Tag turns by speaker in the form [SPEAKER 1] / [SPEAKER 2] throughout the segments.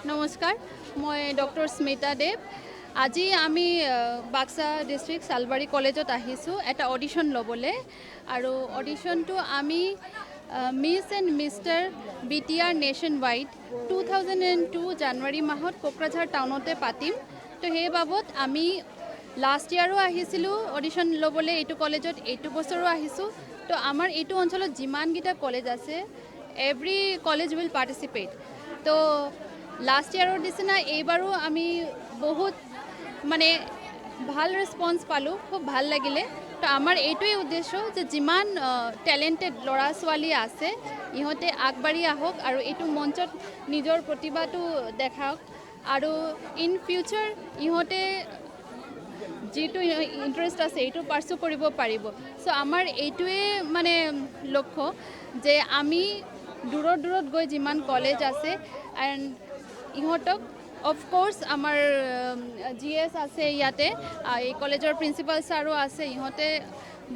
[SPEAKER 1] নমস্কাৰ মই ডক্টৰ স্মিতা দেৱ আজি আমি বাক্সা ডিষ্ট্ৰিক্ট সালবাৰী কলেজত আহিছোঁ এটা অডিশ্যন ল'বলৈ আৰু অডিশ্যনটো আমি miss and mister BTR nation wide 2002 জানুৱাৰী মাহত কোকৰাঝাৰ টাউনতে পাতিম তো সেই বাবদ আমি লাষ্ট ইয়াৰো আহিছিলোঁ অডিশ্যন ল'বলৈ এইটো কলেজত এইটো বছৰো আহিছোঁ তো আমাৰ এইটো অঞ্চলত যিমানকেইটা কলেজ আছে এভৰি কলেজ উইল পাৰ্টিচিপেট তো লাষ্ট ইয়াৰৰ নিচিনা এইবাৰো আমি বহুত মানে ভাল ৰেছপন্স পালোঁ খুব ভাল লাগিলে তো আমাৰ এইটোৱেই উদ্দেশ্য যে যিমান টেলেণ্টেড ল'ৰা ছোৱালী আছে ইহঁতে আগবাঢ়ি আহক আৰু এইটো মঞ্চত নিজৰ প্ৰতিভাটো দেখাওক আৰু ইন ফিউচাৰ ইহঁতে যিটো ইণ্টাৰেষ্ট আছে এইটো পাৰ্চু কৰিব পাৰিব চ' আমাৰ এইটোৱে মানে লক্ষ্য যে আমি দূৰত দূৰত গৈ যিমান কলেজ আছে এণ্ড ইহঁতক অফক'ৰ্ছ আমাৰ GS আছে ইয়াতে এই কলেজৰ প্ৰিন্সিপাল ছাৰো আছে ইহঁতে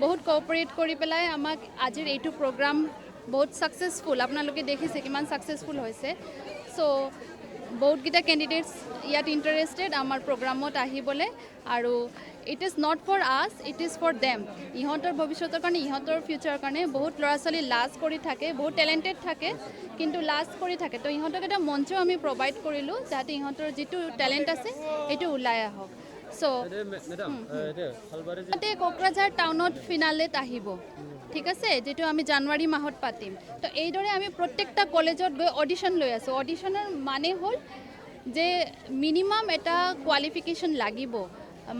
[SPEAKER 1] বহুত কোঅপাৰেট কৰি পেলাই আমাক আজিৰ এইটো প্ৰগ্ৰাম বহুত ছাকচেছফুল আপোনালোকে দেখিছে কিমান ছাকচেছফুল হৈছে চ' বহুতকেইটা কেণ্ডিডেটছ ইয়াত ইণ্টাৰেষ্টেড আমাৰ প্ৰগ্ৰামত আহিবলৈ আৰু it is not for us it is for them ইহঁতৰ ভৱিষ্যতৰ কাৰণে ইহঁতৰ ফিউচাৰৰ কাৰণে বহুত ল'ৰা ছোৱালী লাজ কৰি থাকে বহুত টেলেণ্টেড থাকে কিন্তু লাজ কৰি থাকে তো ইহঁতক এটা মঞ্চ আমি প্ৰভাইড কৰিলোঁ যাতে ইহঁতৰ যিটো টেলেণ্ট আছে সেইটো ওলাই আহক চ' তাতে কোকৰাঝাৰ টাউনত ফিনালেত আহিব ঠিক আছে যেটো আমি জানুৱাৰী মাহত পাতিম তো এইদৰে আমি প্ৰত্যেকটা কলেজত গৈ অডিশ্যন লৈ আছোঁ অডিশ্যনৰ মানে হ'ল যে মিনিমাম এটা কোৱালিফিকেশ্যন লাগিব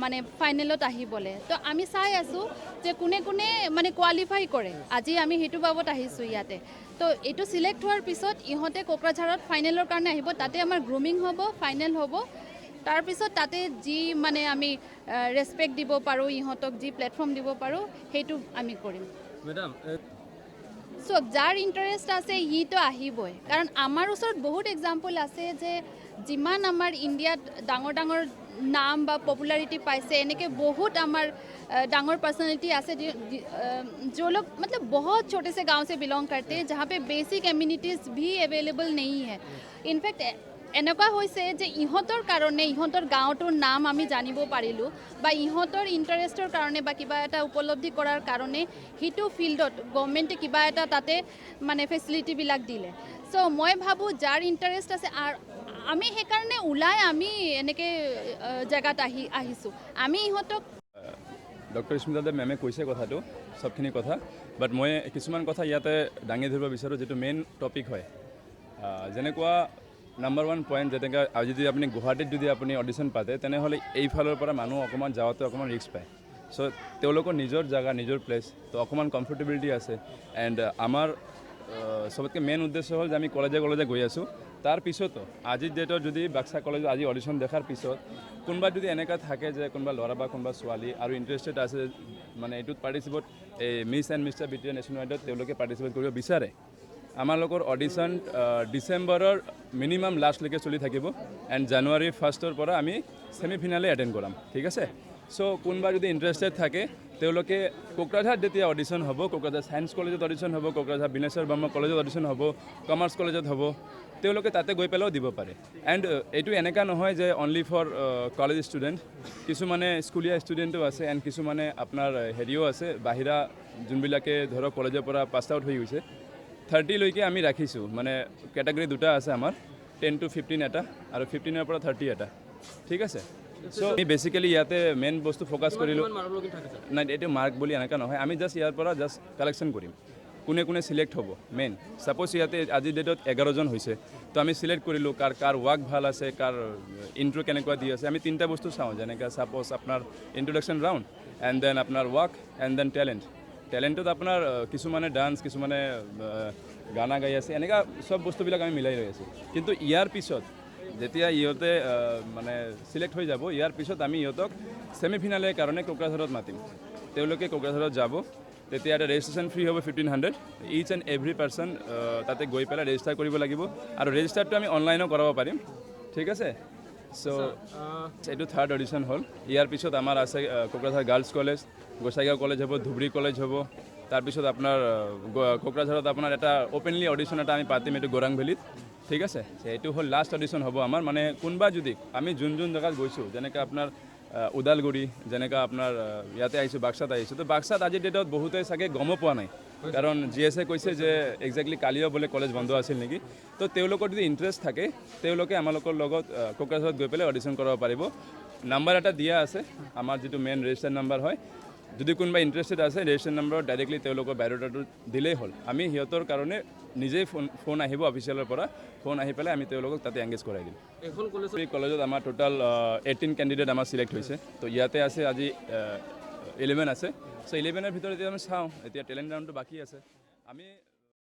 [SPEAKER 1] মানে ফাইনেলত আহিবলৈ তো আমি চাই আছোঁ যে কোনে কোনে মানে কোৱালিফাই কৰে আজি আমি সেইটো বাবদ আহিছোঁ ইয়াতে তো এইটো চিলেক্ট হোৱাৰ পিছত ইহঁতে কোকৰাঝাৰত ফাইনেলৰ কাৰণে আহিব তাতে আমাৰ গ্ৰুমিং হ'ব ফাইনেল হ'ব তাৰপিছত তাতে যি মানে আমি ৰেছপেক্ট দিব পাৰোঁ ইহঁতক যি প্লেটফৰ্ম দিব পাৰোঁ সেইটো আমি কৰিম
[SPEAKER 2] মেডাম
[SPEAKER 1] চ' যাৰ ইণ্টাৰেষ্ট আছে সিটো আহিবই কাৰণ আমাৰ ওচৰত বহুত এক্সাম্পল আছে যে যিমান আমাৰ ইণ্ডিয়াত ডাঙৰ ডাঙৰ নাম বা পপুলাৰিটি পাইছে এনেকৈ বহুত আমাৰ डांगर पर्सनैलिटी आसे जो लोग मतलब बहुत छोटे से गांव से बिलोंग करते हैं जहाँ पे बेसिक एम्यूनिटीज़ भी अवेलेबल नहीं है इनफैक्ट এনেকুৱা হৈছে যে ইহঁতৰ কাৰণে ইহঁতৰ গাঁৱটোৰ নাম আমি জানিব পাৰিলোঁ বা ইহঁতৰ ইণ্টাৰেষ্টৰ কাৰণে বা কিবা এটা উপলব্ধি কৰাৰ কাৰণে সেইটো ফিল্ডত গভৰ্ণমেণ্টে কিবা এটা তাতে মানে ফেচিলিটিবিলাক দিলে চ' মই ভাবোঁ যাৰ ইণ্টাৰেষ্ট আছে আমি সেইকাৰণে ওলাই আমি এনেকৈ জেগাত আহিছোঁ আমি ইহঁতক
[SPEAKER 2] ডক্টৰ স্মিতা দেৱ মেমে কৈছে কথাটো সবখিনি কথা বাট মই কিছুমান কথা ইয়াতে দাঙি ধৰিব বিচাৰোঁ যিটো মেইন টপিক হয় যেনেকুৱা নাম্বাৰ 1 পইণ্ট যেনেকৈ আজি যদি আপুনি গুৱাহাটীত যদি আপুনি অডিশ্যন পাতে তেনেহ'লে এইফালৰ পৰা মানুহ অকণমান যাওঁতে অকণমান ৰিস্ক পায় চ' তেওঁলোকৰ নিজৰ জেগা নিজৰ প্লেচ তো অকণমান কমফৰ্টেবিলিটি আছে এণ্ড আমাৰ চবতকৈ মেইন উদ্দেশ্য হ'ল যে আমি কলেজে কলেজে গৈ আছোঁ তাৰ পিছতো আজিৰ ডেটত যদি বাক্সা কলেজত আজি অডিশ্যন দেখাৰ পিছত কোনোবা যদি এনেকুৱা থাকে যে কোনোবা ল'ৰা বা কোনোবা ছোৱালী আৰু ইণ্টাৰেষ্টেড আছে মানে এইটোত পাৰ্টিচিপেট এই miss and mister BTR nation ৱাইডত তেওঁলোকে পাৰ্টিচিপেট কৰিব বিচাৰে আমালোকৰ অডিশ্যন ডিচেম্বৰৰ মিনিমাম লাষ্টলৈকে চলি থাকিব এণ্ড জানুৱাৰী 1ৰ পৰা আমি ছেমিফাইনেলে এটেণ্ড কৰাম ঠিক আছে চ' কোনোবা যদি ইণ্টাৰেষ্টেড থাকে তেওঁলোকে কোকৰাঝাৰত যেতিয়া অডিশ্যন হ'ব কোকৰাঝাৰ ছায়েন্স কলেজত অডিশ্যন হ'ব কোকৰাঝাৰ বিনেশ্বৰ ব্ৰহ্ম কলেজত অডিশ্যন হ'ব কমাৰ্চ কলেজত হ'ব তেওঁলোকে তাতে গৈ পেলাইও দিব পাৰে এণ্ড এইটো এনেকুৱা নহয় যে অনলি ফৰ কলেজ ষ্টুডেণ্ট কিছুমানে স্কুলীয়া ষ্টুডেণ্টো আছে এণ্ড কিছুমানে আপোনাৰ হেৰিও আছে বাহিৰা যোনবিলাকে ধৰক কলেজৰ পৰা পাছ আউট হৈ গৈছে 30লৈকে আমি ৰাখিছোঁ মানে কেটেগৰী দুটা আছে আমাৰ 10 to 15 এটা আৰু 15ৰ পৰা 30 এটা ঠিক আছে চ' আমি বেচিকেলি ইয়াতে মেইন বস্তু ফ'কাছ কৰিলোঁ নাই এইটো মাৰ্ক বুলি এনেকুৱা নহয় আমি জাষ্ট ইয়াৰ পৰা জাষ্ট কালেকশ্যন কৰিম কোনে কোনে চিলেক্ট হ'ব মেইন ছাপ'জ ইয়াতে আজিৰ ডেটত 11জন হৈছে তো আমি চিলেক্ট কৰিলোঁ কাৰ ৱাৰ্ক ভাল আছে কাৰ ইণ্ট্ৰ' কেনেকুৱা দি আছে আমি 3টা বস্তু চাওঁ যেনেকৈ ছাপ'জ আপোনাৰ ইণ্ট্ৰডাকশ্যন ৰাউণ্ড এণ্ড দেন আপোনাৰ ৱাৰ্ক এণ্ড দেন টেলেণ্টত আপোনাৰ কিছুমানে ডান্স কিছুমানে গানা গাই আছে এনেকুৱা চব বস্তুবিলাক আমি মিলাই লৈ আছোঁ কিন্তু ইয়াৰ পিছত যেতিয়া ইহঁতে মানে চিলেক্ট হৈ যাব ইয়াৰ পিছত আমি ইহঁতক ছেমিফাইনেলৰ কাৰণে কোকৰাঝাৰত মাতিম তেওঁলোকে কোকৰাঝাৰত যাব তেতিয়া এটা ৰেজিষ্ট্ৰেশ্যন ফ্ৰী হ'ব 1500 ইচ এণ্ড এভৰি পাৰ্চন তাতে গৈ পেলাই ৰেজিষ্টাৰ কৰিব লাগিব আৰু ৰেজিষ্টাৰটো আমি অনলাইনো কৰাব পাৰিম ঠিক আছে চ' এইটো থাৰ্ড অডিশ্যন হ'ল ইয়াৰ পিছত আমাৰ আছে Kokrajhar girls college Gossaigaon college হ'ব ধুবুৰী কলেজ হ'ব তাৰপিছত আপোনাৰ কোকৰাঝাৰত আপোনাৰ এটা অপেনলি অডিশ্যন এটা আমি পাতিম এইটো গৌৰাং ভেলীত ঠিক আছে এইটো হ'ল লাষ্ট অডিশ্যন হ'ব আমাৰ মানে কোনোবা যদি আমি যোন জেগাত গৈছোঁ যেনেকৈ আপোনাৰ ওদালগুৰি যেনেকৈ আপোনাৰ ইয়াতে আহিছোঁ বাক্সাত আহিছোঁ তো বাক্সাত আজিৰ ডেটত বহুতে চাগে গমো পোৱা নাই কাৰণ GS কৈছে যে একজেক্টলি কালিও বোলে কলেজ বন্ধ আছিল নেকি তো তেওঁলোকৰ যদি ইণ্টাৰেষ্ট থাকে তেওঁলোকে আমালোকৰ লগত কোকৰাঝাৰত গৈ পেলাই অডিশ্যন কৰাব পাৰিব নাম্বাৰ এটা দিয়া আছে আমাৰ যিটো মেইন ৰেজিষ্টাৰ নাম্বাৰ হয় যদি কোনোবা ইণ্টাৰেষ্টেড আছে ৰেজিষ্টাৰ নাম্বাৰত ডাইৰেক্টলি তেওঁলোকৰ বায়'ডাটাটো দিলেই হ'ল আমি সিহঁতৰ কাৰণে নিজেই ফোন আহিব অফিচিয়েলৰ পৰা ফোন আহি পেলাই আমি তেওঁলোকক তাতে এংগেজ কৰাই দিম
[SPEAKER 3] এখন
[SPEAKER 2] কলেজত আমাৰ টোটাল 18 কেণ্ডিডেট আমাৰ চিলেক্ট হৈছে তো ইয়াতে আছে আজি 11 আছে চ' 11ৰ ভিতৰত এতিয়া আমি চাওঁ এতিয়া টেলেণ্ট ৰাউণ্ডটো বাকী আছে আমি